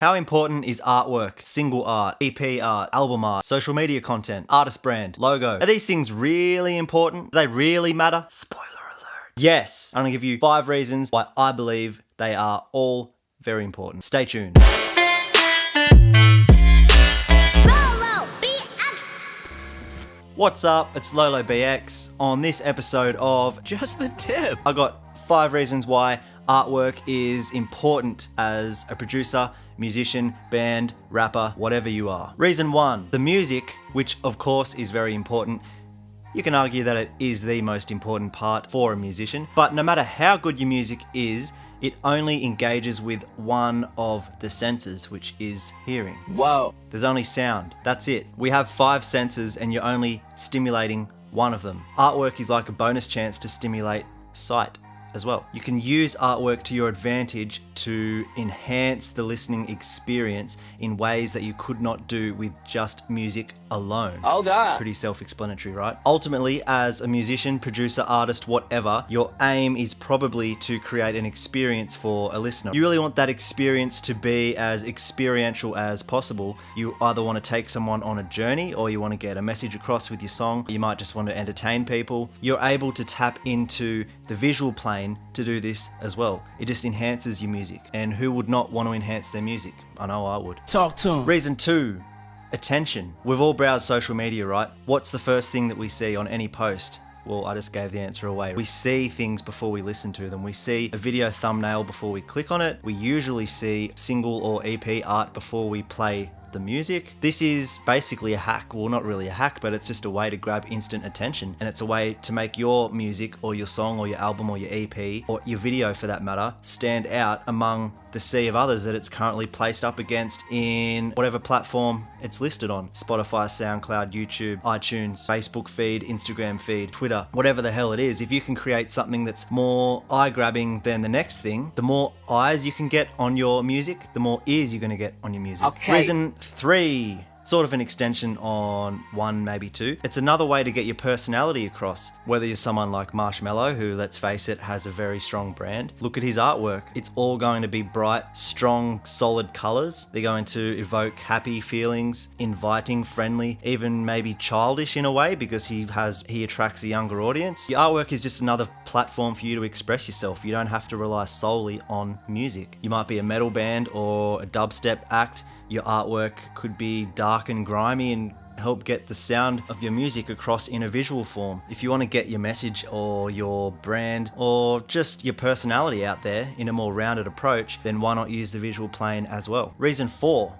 How important is artwork, single art, EP art, album art, social media content, artist brand, logo? Are these things really important? Do they really matter? Spoiler alert. Yes, I'm gonna give you 5 reasons why I believe they are all very important. Stay tuned. LOLO BX. What's up? It's LOLO BX. On this episode of Just the Tip, I got 5 reasons why artwork is important as a producer, musician, band, rapper, whatever you are. Reason 1, the music, which of course is very important. You can argue that it is the most important part for a musician, but no matter how good your music is, it only engages with one of the senses, which is hearing. Whoa. There's only sound. That's it. We have 5 senses and you're only stimulating one of them. Artwork is like a bonus chance to stimulate sight as well. You can use artwork to your advantage to enhance the listening experience in ways that you could not do with just music alone. Oh God. Pretty self-explanatory, right? Ultimately, as a musician, producer, artist, whatever, your aim is probably to create an experience for a listener. You really want that experience to be as experiential as possible. You either want to take someone on a journey or you want to get a message across with your song. You might just want to entertain people. You're able to tap into the visual plane to do this as well. It just enhances your music. And who would not want to enhance their music? I know I would. Talk to him. Reason 2, attention. We've all browsed social media, right? What's the first thing that we see on any post? Well, I just gave the answer away. We see things before we listen to them. We see a video thumbnail before we click on it. We usually see single or EP art before we play the music. This is basically a hack. Well, not really a hack, but it's just a way to grab instant attention. And it's a way to make your music or your song or your album or your EP or your video for that matter stand out among the sea of others that it's currently placed up against in whatever platform it's listed on. Spotify, SoundCloud, YouTube, iTunes, Facebook feed, Instagram feed, Twitter, whatever the hell it is. If you can create something that's more eye-grabbing than the next thing, the more eyes you can get on your music, the more ears you're going to get on your music. Okay. Reason 3, sort of an extension on 1, maybe 2. It's another way to get your personality across. Whether you're someone like Marshmello, who, let's face it, has a very strong brand. Look at his artwork. It's all going to be bright, strong, solid colors. They're going to evoke happy feelings, inviting, friendly, even maybe childish in a way because he attracts a younger audience. Your artwork is just another platform for you to express yourself. You don't have to rely solely on music. You might be a metal band or a dubstep act. Your artwork could be dark and grimy and help get the sound of your music across in a visual form. If you want to get your message or your brand or just your personality out there in a more rounded approach, then why not use the visual plane as well? Reason 4,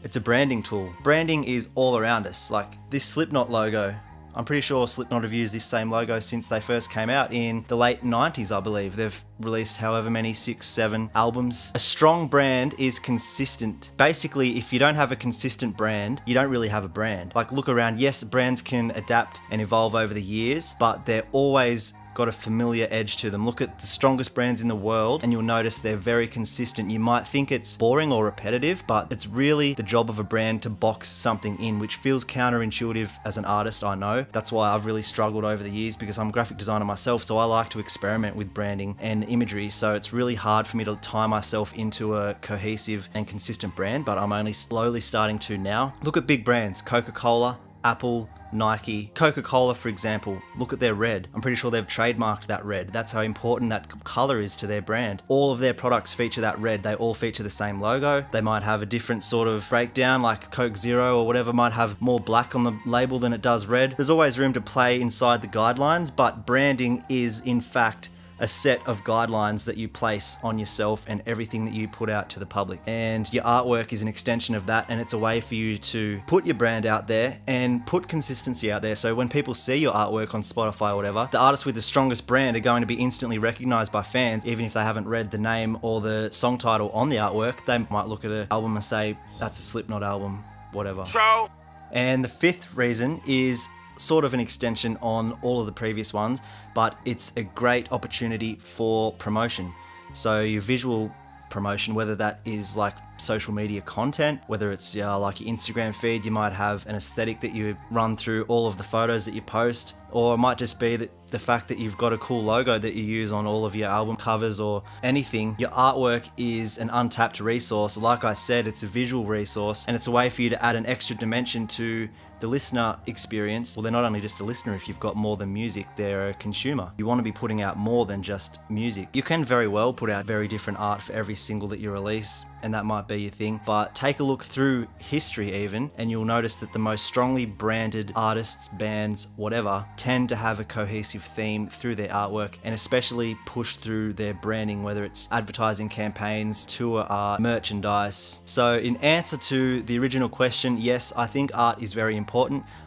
it's a branding tool. Branding is all around us. Like this Slipknot logo. I'm pretty sure Slipknot have used this same logo since they first came out in the late 90s, I believe. They've released however many, 6, 7 albums. A strong brand is consistent. Basically, if you don't have a consistent brand, you don't really have a brand. Like look around, yes, brands can adapt and evolve over the years, but they're always got a familiar edge to them. Look at the strongest brands in the world and you'll notice they're very consistent. You might think it's boring or repetitive, but it's really the job of a brand to box something in, which feels counterintuitive as an artist, I know. That's why I've really struggled over the years because I'm a graphic designer myself, so I like to experiment with branding and imagery, so it's really hard for me to tie myself into a cohesive and consistent brand, but I'm only slowly starting to now. Look at big brands, Coca-Cola, Apple, Nike. Coca-Cola, for example, look at their red. I'm pretty sure they've trademarked that red. That's how important that color is to their brand. All of their products feature that red. They all feature the same logo. They might have a different sort of breakdown, like Coke Zero or whatever might have more black on the label than it does red. There's always room to play inside the guidelines, but branding is in fact a set of guidelines that you place on yourself and everything that you put out to the public. And your artwork is an extension of that, and it's a way for you to put your brand out there and put consistency out there. So when people see your artwork on Spotify or whatever, the artists with the strongest brand are going to be instantly recognized by fans, even if they haven't read the name or the song title on the artwork. They might look at an album and say, that's a Slipknot album, whatever. And the 5th reason is sort of an extension on all of the previous ones, but it's a great opportunity for promotion. So your visual promotion, whether that is like social media content, whether it's like your Instagram feed, you might have an aesthetic that you run through all of the photos that you post, or it might just be that the fact that you've got a cool logo that you use on all of your album covers or anything. Your artwork is an untapped resource. Like I said, it's a visual resource, and it's a way for you to add an extra dimension to the listener experience. Well, they're not only just a listener if you've got more than music, they're a consumer. You want to be putting out more than just music. You can very well put out very different art for every single that you release, and that might be your thing, but take a look through history even, and you'll notice that the most strongly branded artists, bands, whatever, tend to have a cohesive theme through their artwork, and especially push through their branding, whether it's advertising campaigns, tour art, merchandise. So in answer to the original question, yes, I think art is very important.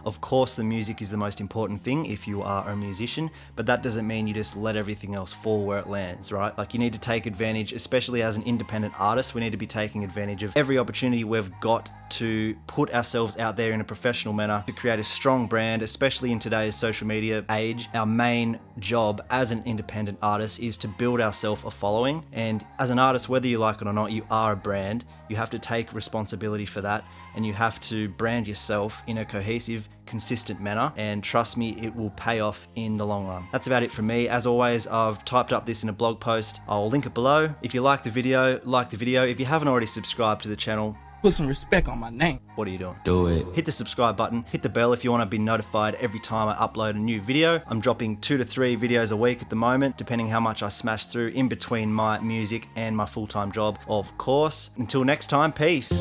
Of course, the music is the most important thing if you are a musician, but that doesn't mean you just let everything else fall where it lands, right? Like, you need to take advantage, especially as an independent artist, we need to be taking advantage of every opportunity we've got to put ourselves out there in a professional manner, to create a strong brand, especially in today's social media age. Our main job as an independent artist is to build ourselves a following, and as an artist, whether you like it or not, you are a brand. You have to take responsibility for that, and you have to brand yourself in a cohesive, consistent manner, and trust me, it will pay off in the long run. That's about it from me. As always, I've typed up this in a blog post. I'll link it below. If you like the video, like the video. If you haven't already subscribed to the channel, put some respect on my name. what are you doing? Do it. Hit the subscribe button, hit the bell if you want to be notified every time I upload a new video. I'm dropping 2 to 3 videos a week at the moment, depending how much I smash through in between my music and my full-time job, of course. Until next time, peace.